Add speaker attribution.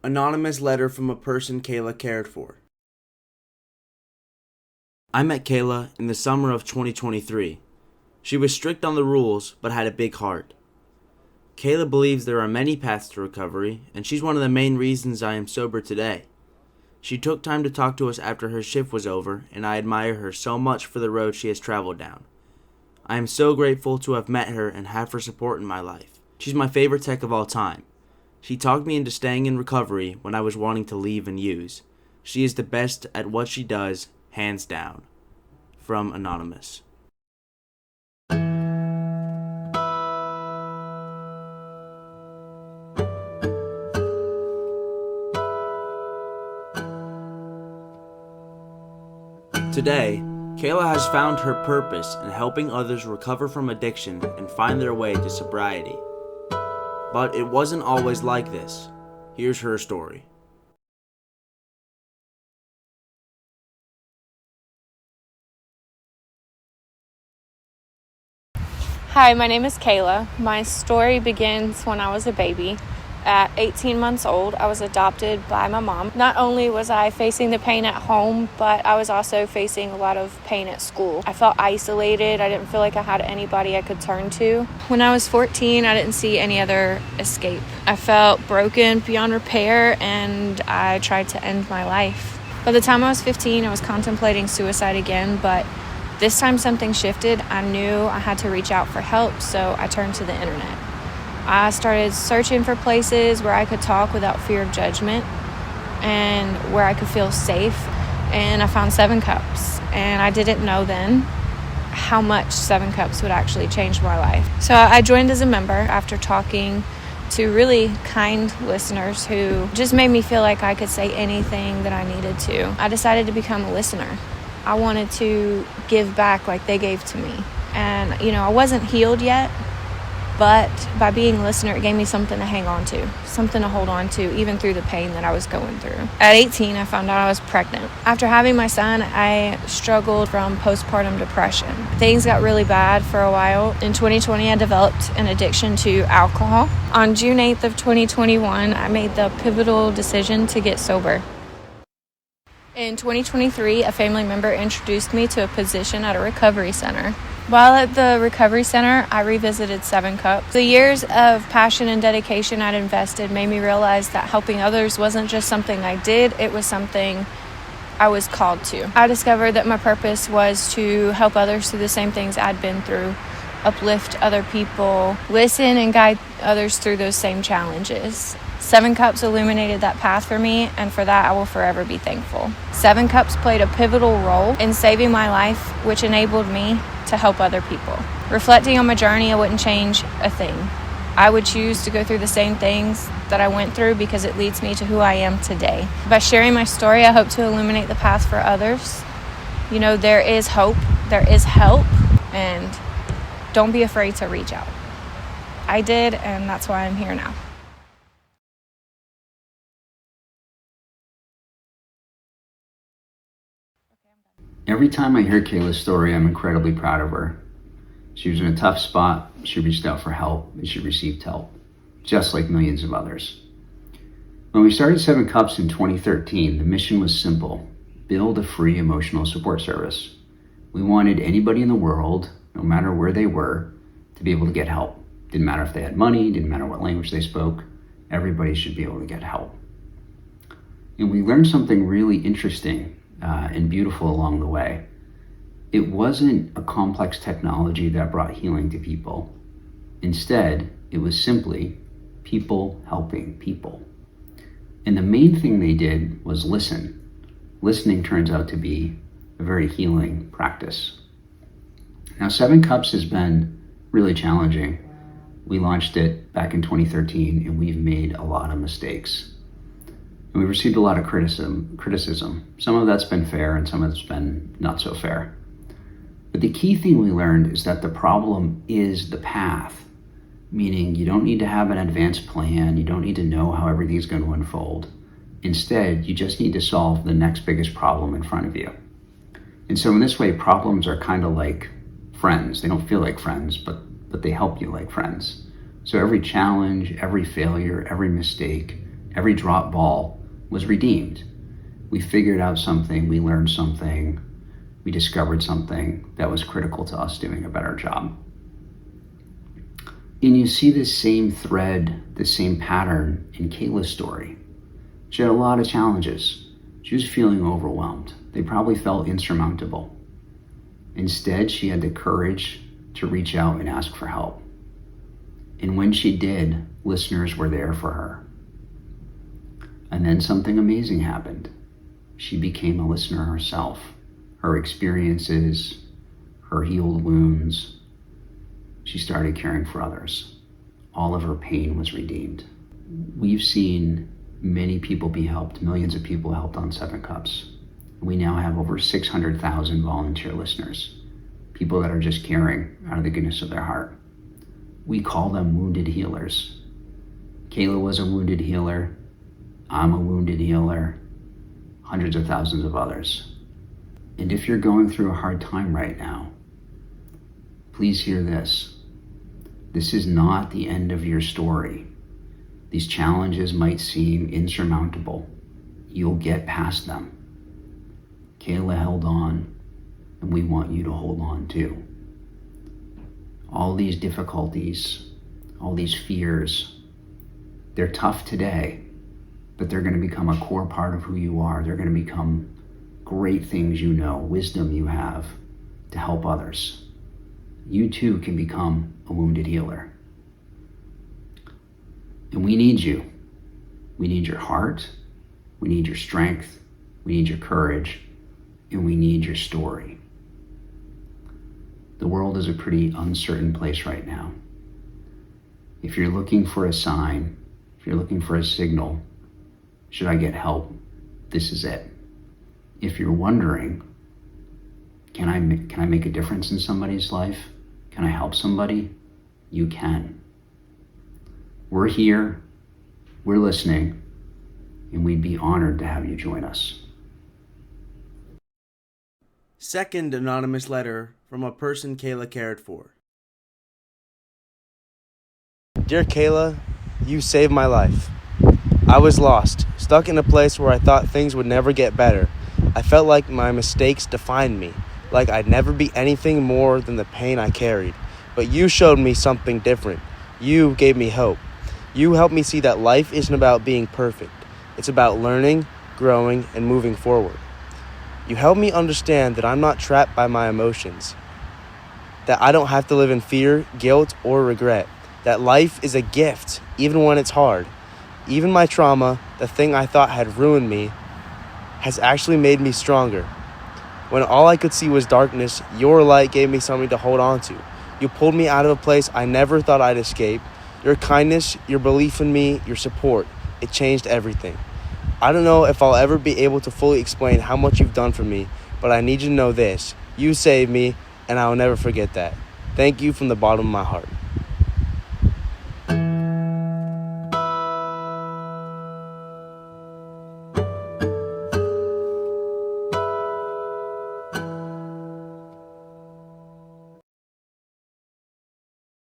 Speaker 1: Anonymous letter from a person Kayla cared for. I met Kayla in the summer of 2023. She was strict on the rules, but had a big heart. Kayla believes there are many paths to recovery, and she's one of the main reasons I am sober today. She took time to talk to us after her shift was over, and I admire her so much for the road she has traveled down. I am so grateful to have met her and have her support in my life. She's my favorite tech of all time. She talked me into staying in recovery when I was wanting to leave and use. She is the best at what she does, hands down. From Anonymous. Today, Kayla has found her purpose in helping others recover from addiction and find their way to sobriety. But it wasn't always like this. Here's her story.
Speaker 2: Hi, my name is Kayla. My story begins when I was a baby. At 18 months old, I was adopted by my mom. Not only was I facing the pain at home, but I was also facing a lot of pain at school. I felt isolated. I didn't feel like I had anybody I could turn to. When I was 14, I didn't see any other escape. I felt broken beyond repair, and I tried to end my life. By the time I was 15, I was contemplating suicide again, but this time something shifted. I knew I had to reach out for help, so I turned to the internet. I started searching for places where I could talk without fear of judgment and where I could feel safe. And I found 7 Cups. And I didn't know then how much 7 Cups would actually change my life. So I joined as a member after talking to really kind listeners who just made me feel like I could say anything that I needed to. I decided to become a listener. I wanted to give back like they gave to me. And, I wasn't healed yet. But by being a listener, it gave me something to hang on to, something to hold on to, even through the pain that I was going through. At 18, I found out I was pregnant. After having my son, I struggled from postpartum depression. Things got really bad for a while. In 2020, I developed an addiction to alcohol. On June 8th of 2021, I made the pivotal decision to get sober. In 2023, a family member introduced me to a position at a recovery center. While at the recovery center, I revisited 7 Cups. The years of passion and dedication I'd invested made me realize that helping others wasn't just something I did, it was something I was called to. I discovered that my purpose was to help others through the same things I'd been through, uplift other people, listen and guide others through those same challenges. 7 Cups illuminated that path for me, and for that I will forever be thankful. 7 Cups played a pivotal role in saving my life, which enabled me to help other people. Reflecting on my journey, I wouldn't change a thing. I would choose to go through the same things that I went through because it leads me to who I am today. By sharing my story, I hope to illuminate the path for others. There is hope, there is help, and don't be afraid to reach out. I did, and that's why I'm here now.
Speaker 3: Every time I hear Kayla's story, I'm incredibly proud of her. She was in a tough spot, she reached out for help, and she received help, just like millions of others. When we started 7 Cups in 2013, the mission was simple: build a free emotional support service. We wanted anybody in the world, no matter where they were, to be able to get help. Didn't matter if they had money, didn't matter what language they spoke, everybody should be able to get help. And we learned something really interesting and beautiful along the way. It wasn't a complex technology that brought healing to people. Instead, it was simply people helping people. And the main thing they did was listen. Listening turns out to be a very healing practice. Now, 7 Cups has been really challenging. We launched it back in 2013, and we've made a lot of mistakes. And we've received a lot of criticism. Some of that's been fair, and some of it's been not so fair. But the key thing we learned is that the problem is the path, meaning you don't need to have an advanced plan, you don't need to know how everything's going to unfold. Instead, you just need to solve the next biggest problem in front of you. And so in this way, problems are kind of like friends. They don't feel like friends, but they help you like friends. So every challenge, every failure, every mistake, Every drop ball was redeemed. We figured out something, we learned something, we discovered something that was critical to us doing a better job. And you see this same thread, the same pattern in Kayla's story. She had a lot of challenges. She was feeling overwhelmed. They probably felt insurmountable. Instead, she had the courage to reach out and ask for help. And when she did, listeners were there for her. And then something amazing happened. She became a listener herself. Her experiences, her healed wounds, she started caring for others. All of her pain was redeemed. We've seen many people be helped, millions of people helped on 7 Cups. We now have over 600,000 volunteer listeners, people that are just caring out of the goodness of their heart. We call them wounded healers. Kayla was a wounded healer. I'm a wounded healer. Hundreds of thousands of others. And if you're going through a hard time right now, please hear this. This is not the end of your story. These challenges might seem insurmountable. You'll get past them. Kayla held on, and we want you to hold on too. All these difficulties, all these fears, they're tough today, but they're going to become a core part of who you are. They're going to become great things you know, wisdom you have to help others. You too can become a wounded healer. And we need you. We need your heart. We need your strength. We need your courage. And we need your story. The world is a pretty uncertain place right now. If you're looking for a sign, if you're looking for a signal, should I get help? This is it. If you're wondering, can I make a difference in somebody's life? Can I help somebody? You can. We're here, we're listening, and we'd be honored to have you join us.
Speaker 1: Second anonymous letter from a person Kayla cared for. Dear Kayla, you saved my life. I was lost, stuck in a place where I thought things would never get better. I felt like my mistakes defined me, like I'd never be anything more than the pain I carried. But you showed me something different. You gave me hope. You helped me see that life isn't about being perfect. It's about learning, growing, and moving forward. You helped me understand that I'm not trapped by my emotions, that I don't have to live in fear, guilt, or regret, that life is a gift, even when it's hard. Even my trauma, the thing I thought had ruined me, has actually made me stronger. When all I could see was darkness, your light gave me something to hold on to. You pulled me out of a place I never thought I'd escape. Your kindness, your belief in me, your support, it changed everything. I don't know if I'll ever be able to fully explain how much you've done for me, but I need you to know this. You saved me, and I will never forget that. Thank you from the bottom of my heart.